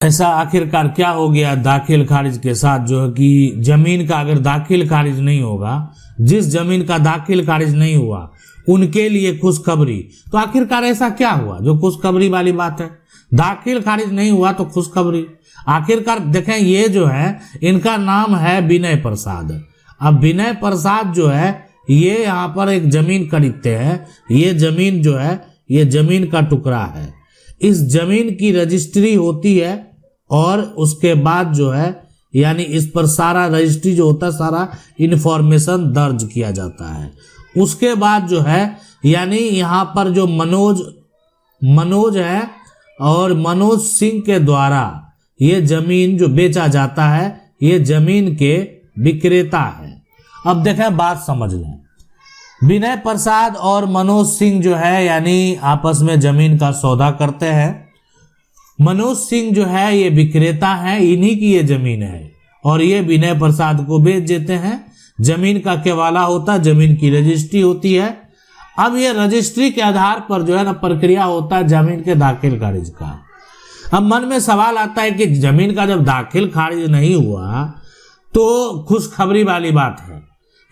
ऐसा आखिरकार क्या हो गया दाखिल खारिज के साथ, जो है कि जमीन का अगर दाखिल खारिज नहीं होगा, जिस जमीन का दाखिल खारिज नहीं हुआ उनके लिए खुशखबरी। तो आखिरकार ऐसा क्या हुआ जो खुशखबरी वाली बात है? दाखिल खारिज नहीं हुआ तो खुशखबरी। आखिरकार देखें, ये जो है इनका नाम है विनय प्रसाद। अब विनय प्रसाद जो है ये यहाँ पर एक जमीन खरीदते हैं। ये जमीन जो है ये जमीन का टुकड़ा है। इस जमीन की रजिस्ट्री होती है और उसके बाद जो है यानी इस पर सारा रजिस्ट्री जो होता है सारा इंफॉर्मेशन दर्ज किया जाता है। उसके बाद जो है यानी यहाँ पर जो मनोज है और मनोज सिंह के द्वारा ये जमीन जो बेचा जाता है ये जमीन के विक्रेता है। अब देखें बात समझ लें, विनय प्रसाद और मनोज सिंह जो है यानी आपस में जमीन का सौदा करते हैं। मनोज सिंह जो है ये विक्रेता है, इन्हीं की ये जमीन है और ये विनय प्रसाद को बेच देते हैं। जमीन का केवाला होता है, जमीन की रजिस्ट्री होती है। अब ये रजिस्ट्री के आधार पर जो है ना प्रक्रिया होता है जमीन के दाखिल खारिज का। अब मन में सवाल आता है कि जमीन का जब दाखिल खारिज नहीं हुआ तो खुशखबरी वाली बात है,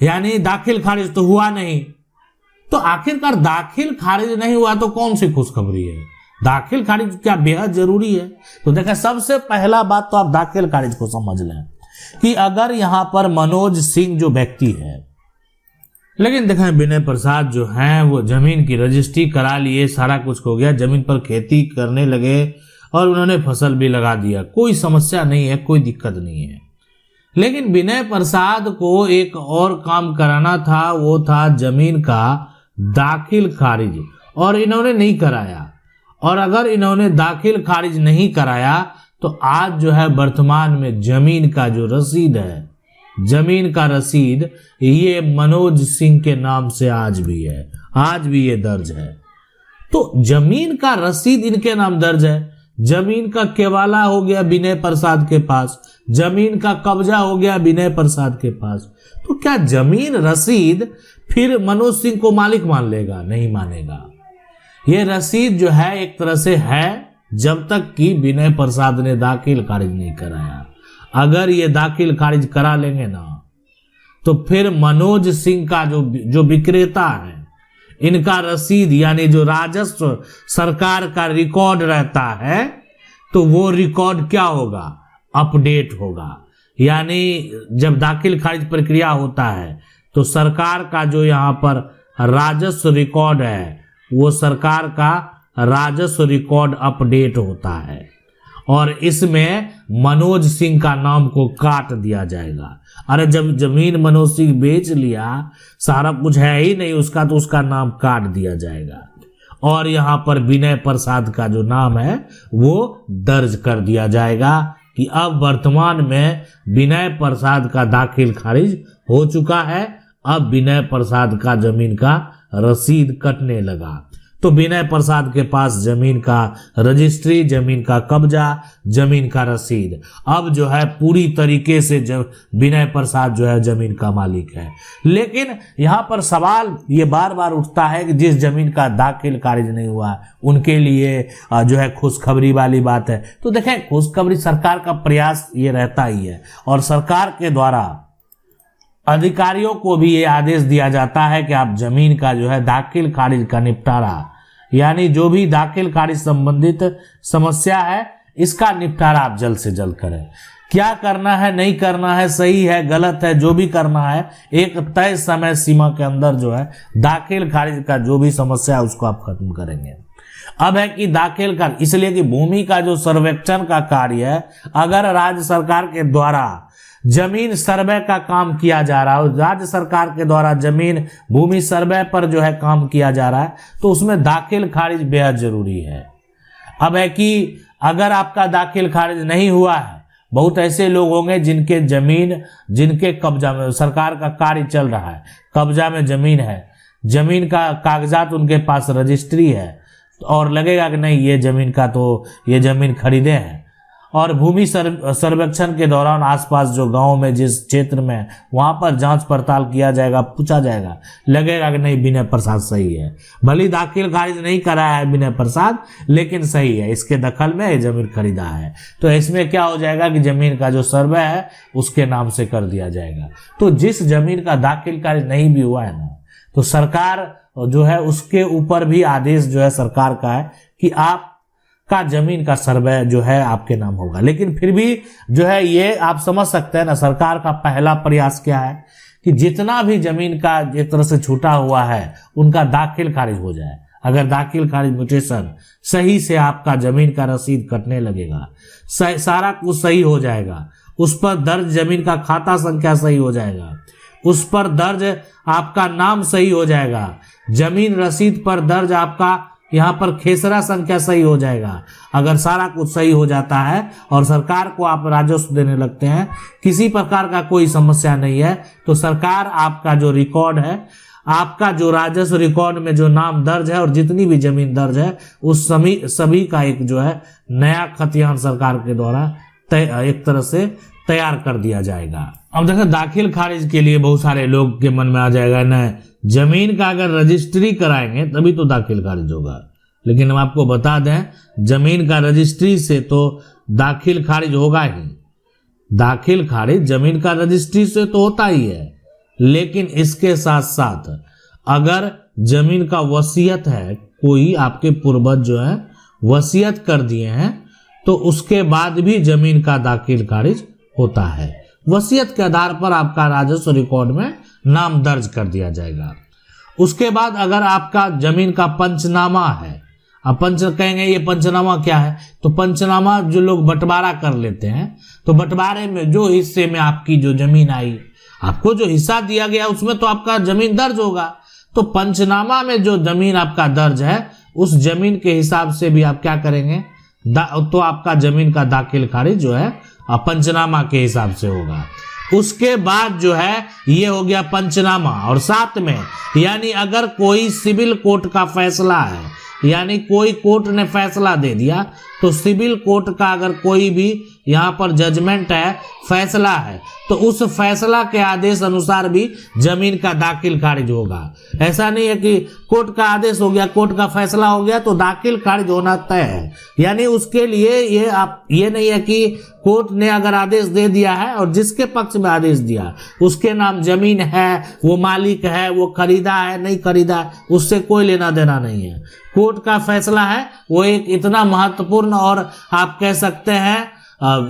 यानी दाखिल खारिज तो हुआ नहीं, तो आखिरकार दाखिल खारिज नहीं हुआ तो कौन सी खुशखबरी है? दाखिल खारिज क्या बेहद जरूरी है? तो देखें, सबसे पहला बात तो आप दाखिल खारिज को समझ लें कि अगर यहां पर मनोज सिंह जो व्यक्ति है, लेकिन देखें विनय प्रसाद जो हैं वो जमीन की रजिस्ट्री करा लिए, सारा कुछ हो गया, जमीन पर खेती करने लगे और उन्होंने फसल भी लगा दिया, कोई समस्या नहीं है, कोई दिक्कत नहीं है। लेकिन विनय प्रसाद को एक और काम कराना था, वो था जमीन का दाखिल खारिज, और इन्होंने नहीं कराया। और अगर इन्होंने दाखिल खारिज नहीं कराया तो आज जो है वर्तमान में जमीन का जो रसीद है, जमीन का रसीद ये मनोज सिंह के नाम से आज भी है, आज भी ये दर्ज है। तो जमीन का रसीद इनके नाम दर्ज है, जमीन का केवाला हो गया विनय प्रसाद के पास, जमीन का कब्जा हो गया विनय प्रसाद के पास। तो क्या जमीन रसीद फिर मनोज सिंह को मालिक मान लेगा? नहीं मानेगा। ये रसीद जो है एक तरह से है जब तक कि विनय प्रसाद ने दाखिल खारिज नहीं कराया। अगर ये दाखिल खारिज करा लेंगे ना तो फिर मनोज सिंह का जो विक्रेता है, इनका रसीद यानी जो राजस्व सरकार का रिकॉर्ड रहता है, तो वो रिकॉर्ड क्या होगा? अपडेट होगा। यानी जब दाखिल खारिज प्रक्रिया होता है तो सरकार का जो यहाँ पर राजस्व रिकॉर्ड है वो सरकार का राजस्व रिकॉर्ड अपडेट होता है और इसमें मनोज सिंह का नाम को काट दिया जाएगा। अरे जब जमीन मनोज सिंह बेच लिया, सारा कुछ है ही नहीं उसका, तो उसका नाम काट दिया जाएगा और यहाँ पर विनय प्रसाद का जो नाम है वो दर्ज कर दिया जाएगा कि अब वर्तमान में विनय प्रसाद का दाखिल खारिज हो चुका है। अब विनय प्रसाद का जमीन का रसीद कटने लगा। तो विनय प्रसाद के पास जमीन का रजिस्ट्री, जमीन का कब्जा, जमीन का रसीद, अब जो है पूरी तरीके से विनय प्रसाद जो है जमीन का मालिक है। लेकिन यहाँ पर सवाल ये बार बार उठता है कि जिस जमीन का दाखिल खारिज नहीं हुआ उनके लिए जो है खुशखबरी वाली बात है। तो देखें, खुशखबरी सरकार का प्रयास ये रहता ही है और सरकार के द्वारा अधिकारियों को भी ये आदेश दिया जाता है कि आप जमीन का जो है दाखिल खारिज का निपटारा, यानी जो भी दाखिल खारिज संबंधित समस्या है इसका निपटारा आप जल्द से जल्द करें। क्या करना है, नहीं करना है, सही है, गलत है, जो भी करना है एक तय समय सीमा के अंदर जो है दाखिल खारिज का जो भी समस्या है उसको आप खत्म करेंगे। अब है कि दाखिल कर, इसलिए कि भूमि का जो सर्वेक्षण का कार्य है, अगर राज्य सरकार के द्वारा जमीन सर्वे का काम किया जा रहा है, राज्य सरकार के द्वारा जमीन भूमि सर्वे पर जो है काम किया जा रहा है, तो उसमें दाखिल खारिज बेहद जरूरी है। अब है कि अगर आपका दाखिल खारिज नहीं हुआ है, बहुत ऐसे लोग होंगे जिनके जमीन, जिनके कब्जा में सरकार का कार्य चल रहा है, कब्जा में जमीन है, जमीन का कागजात उनके पास रजिस्ट्री है और लगेगा कि नहीं ये जमीन का तो ये जमीन खरीदे हैं और भूमि सर्वेक्षण के दौरान आसपास जो गांव में जिस क्षेत्र में वहां पर जांच पड़ताल किया जाएगा, पूछा जाएगा, लगेगा कि नहीं विनय प्रसाद सही है, भले दाखिल खारिज नहीं कराया है विनय प्रसाद लेकिन सही है, इसके दखल में ये जमीन खरीदा है, तो इसमें क्या हो जाएगा कि जमीन का जो सर्वे है उसके नाम से कर दिया जाएगा। तो जिस जमीन का दाखिल खारिज नहीं भी हुआ है ना, तो सरकार जो है उसके ऊपर भी आदेश जो है सरकार का है कि आप का जमीन का सर्वे जो है आपके नाम होगा। लेकिन फिर भी जो है ये आप समझ सकते हैं ना, सरकार का पहला प्रयास क्या है कि जितना भी जमीन का एक तरह से छूटा हुआ है उनका दाखिल खारिज हो जाए। अगर दाखिल खारिज म्यूटेशन सही से आपका जमीन का रसीद कटने लगेगा, सारा कुछ सही हो जाएगा, उस पर दर्ज जमीन का खाता संख्या सही हो जाएगा, उस पर दर्ज आपका नाम सही हो जाएगा, जमीन रसीद पर दर्ज आपका यहाँ पर खेसरा संख्या सही हो जाएगा। अगर सारा कुछ सही हो जाता है और सरकार को आप राजस्व देने लगते हैं, किसी प्रकार का कोई समस्या नहीं है, तो सरकार आपका जो रिकॉर्ड है, आपका जो राजस्व रिकॉर्ड में जो नाम दर्ज है और जितनी भी जमीन दर्ज है उस सभी का एक जो है नया खतियान सरकार के द्वारा एक तरह से तैयार कर दिया जाएगा। अब देखो दाखिल खारिज के लिए बहुत सारे लोग के मन में आ जाएगा न, जमीन का अगर रजिस्ट्री कराएंगे तभी तो दाखिल खारिज होगा, लेकिन हम आपको बता दें जमीन का रजिस्ट्री से तो दाखिल खारिज होगा ही। दाखिल खारिज जमीन का रजिस्ट्री से तो होता ही है, लेकिन इसके साथ साथ अगर जमीन का वसीयत है, कोई आपके पूर्वज जो है वसीयत कर दिए हैं, तो उसके बाद भी जमीन का दाखिल खारिज होता है। वसीयत के आधार पर आपका राजस्व रिकॉर्ड में नाम दर्ज कर दिया जाएगा। उसके बाद अगर आपका जमीन का पंचनामा है, अब पंच कहेंगे ये पंचनामा क्या है, तो पंचनामा जो लोग बंटवारा कर लेते हैं, तो बंटवारे में जो हिस्से में आपकी जो जमीन आई, आपको जो हिस्सा दिया गया उसमें तो आपका जमीन दर्ज होगा, तो पंचनामा में जो जमीन आपका दर्ज है उस जमीन के हिसाब से भी आप क्या करेंगे, तो आपका जमीन का दाखिल खारिज जो है पंचनामा के हिसाब से होगा। उसके बाद जो है ये हो गया पंचनामा, और साथ में यानी अगर कोई सिविल कोर्ट का फैसला है, यानी कोई कोर्ट ने फैसला दे दिया, तो सिविल कोर्ट का अगर कोई भी यहाँ पर जजमेंट है, फैसला है, तो उस फैसला के आदेश अनुसार भी जमीन का दाखिल खारिज होगा। ऐसा नहीं है कि कोर्ट का आदेश हो गया, कोर्ट का फैसला हो गया तो दाखिल खारिज होना तय है, यानी उसके लिए ये नहीं है कि कोर्ट ने अगर आदेश दे दिया है और जिसके पक्ष में आदेश दिया उसके नाम जमीन है, वो मालिक है, वो खरीदा है नहीं खरीदा है, उससे कोई लेना देना नहीं है। कोर्ट का फैसला है वो एक इतना महत्वपूर्ण और आप कह सकते हैं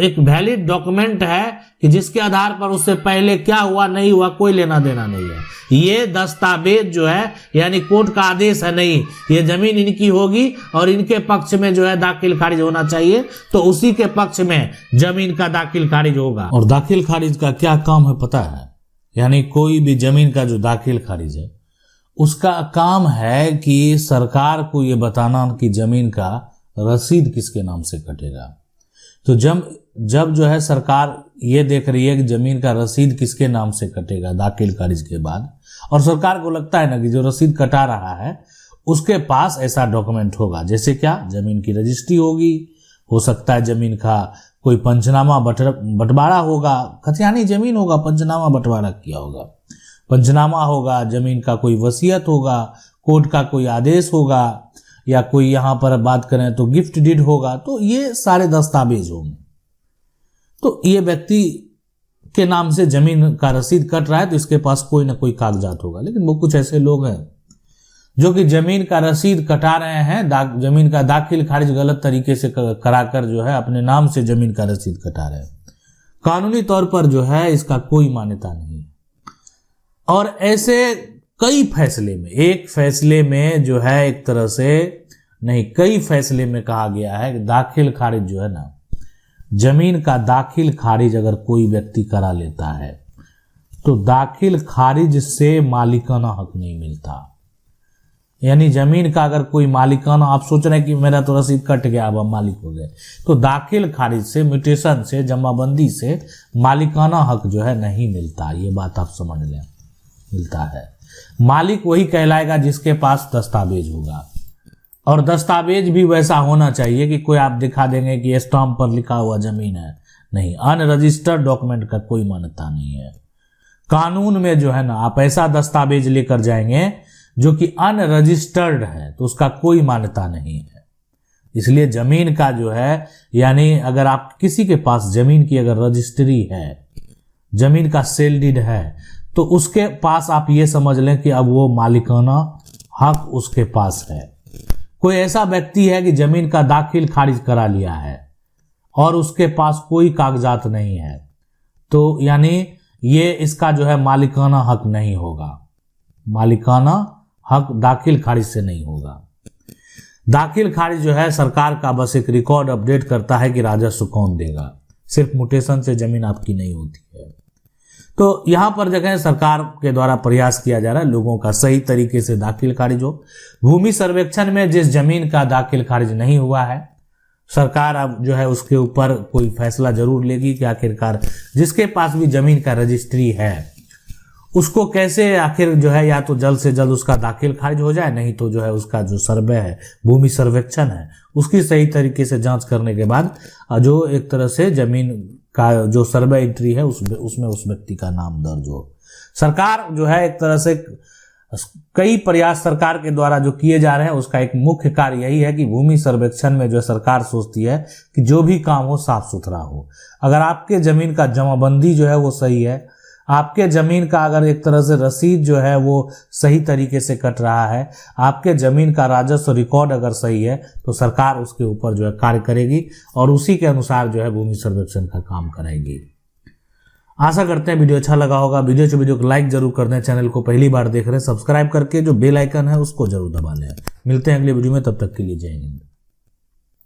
एक वैलिड डॉक्यूमेंट है कि जिसके आधार पर उससे पहले क्या हुआ नहीं हुआ कोई लेना देना नहीं है। ये दस्तावेज जो है यानी कोर्ट का आदेश है, नहीं, ये जमीन इनकी होगी और इनके पक्ष में जो है दाखिल खारिज होना चाहिए, तो उसी के पक्ष में जमीन का दाखिल खारिज होगा। और दाखिल खारिज का क्या काम है पता है, यानी कोई भी जमीन का जो दाखिल खारिज है उसका काम है कि सरकार को ये बताना कि जमीन का रसीद किसके नाम से कटेगा। तो जब जो है सरकार ये देख रही है कि जमीन का रसीद किसके नाम से कटेगा दाखिल खारिज के बाद, और सरकार को लगता है ना कि जो रसीद कटा रहा है उसके पास ऐसा डॉक्यूमेंट होगा, जैसे क्या, जमीन की रजिस्ट्री होगी, हो सकता है जमीन का कोई पंचनामा बंटवारा होगा, खतियानी जमीन होगा, पंचनामा बंटवारा किया होगा, पंचनामा होगा, जमीन का कोई वसीयत होगा, कोर्ट का कोई आदेश होगा, या कोई यहाँ पर बात करें तो गिफ्ट डीड होगा। तो ये सारे दस्तावेज होंगे। तो ये व्यक्ति के नाम से जमीन का रसीद कट रहा है तो इसके पास कोई ना कोई कागजात होगा। लेकिन वो कुछ ऐसे लोग हैं जो कि जमीन का रसीद कटा रहे हैं, जमीन का दाखिल खारिज गलत तरीके से कराकर जो है अपने नाम से जमीन का रसीद कटा रहे हैं। कानूनी तौर पर जो है इसका कोई मान्यता नहीं। और ऐसे कई फैसले में, एक फैसले में जो है एक तरह से नहीं, कई फैसले में कहा गया है कि दाखिल खारिज जो है ना, जमीन का दाखिल खारिज अगर कोई व्यक्ति करा लेता है तो दाखिल खारिज से मालिकाना हक नहीं मिलता। यानी जमीन का अगर कोई मालिकाना, आप सोच रहे हैं कि मेरा तो रसीद कट गया अब हम मालिक हो गए, तो दाखिल खारिज से, म्यूटेशन से, जमाबंदी से मालिकाना हक जो है नहीं मिलता। ये बात आप समझ लें, मिलता है। मालिक वही कहलाएगा जिसके पास दस्तावेज होगा। और दस्तावेज भी वैसा होना चाहिए कि कोई आप दिखा देंगे कि स्टाम्प पर लिखा हुआ जमीन है, नहीं, अनरजिस्टर्ड डॉक्यूमेंट का कोई मान्यता नहीं है। कानून में जो है ना, आप ऐसा दस्तावेज लेकर जाएंगे जो कि अनरजिस्टर्ड है तो उसका कोई मान्यता नहीं है। इसलिए जमीन का जो है, यानी अगर आप किसी के पास जमीन की अगर रजिस्ट्री है, जमीन का सेल डीड है, तो उसके पास आप ये समझ लें कि अब वो मालिकाना हक उसके पास है। कोई ऐसा व्यक्ति है कि जमीन का दाखिल खारिज करा लिया है और उसके पास कोई कागजात नहीं है, तो यानी ये इसका जो है मालिकाना हक नहीं होगा। मालिकाना हक दाखिल खारिज से नहीं होगा। दाखिल खारिज जो है सरकार का बस एक रिकॉर्ड अपडेट करता है कि राजस्व कौन देगा, सिर्फ म्यूटेशन से जमीन आपकी नहीं होती है। तो यहां पर देखें, सरकार के द्वारा प्रयास किया जा रहा है लोगों का सही तरीके से दाखिल खारिज हो। भूमि सर्वेक्षण में जिस जमीन का दाखिल खारिज नहीं हुआ है, सरकार अब जो है उसके ऊपर कोई फैसला जरूर लेगी कि आखिरकार जिसके पास भी जमीन का रजिस्ट्री है उसको कैसे आखिर जो है या तो जल्द से जल्द उसका दाखिल खारिज हो जाए, नहीं तो जो है उसका जो सर्वे है, भूमि सर्वेक्षण है, उसकी सही तरीके से जांच करने के बाद जो एक तरह से जमीन का जो सर्वे एंट्री है उसमें उस व्यक्ति का नाम दर्ज हो। सरकार जो है एक तरह से कई प्रयास सरकार के द्वारा जो किए जा रहे हैं, उसका एक मुख्य कार्य यही है कि भूमि सर्वेक्षण में जो सरकार सोचती है कि जो भी काम हो साफ सुथरा हो। अगर आपके जमीन का जमाबंदी जो है वो सही है, आपके जमीन का अगर एक तरह से रसीद जो है वो सही तरीके से कट रहा है, आपके जमीन का राजस्व रिकॉर्ड अगर सही है, तो सरकार उसके ऊपर जो है कार्य करेगी और उसी के अनुसार जो है भूमि सर्वेक्षण का काम कराएगी। आशा करते हैं वीडियो अच्छा लगा होगा। वीडियो को लाइक जरूर कर दें। चैनल को पहली बार देख रहे हैं, सब्सक्राइब करके जो बेल आइकन है उसको जरूर दबा लें। मिलते हैं अगले वीडियो में, तब तक के लिए जय हिंद।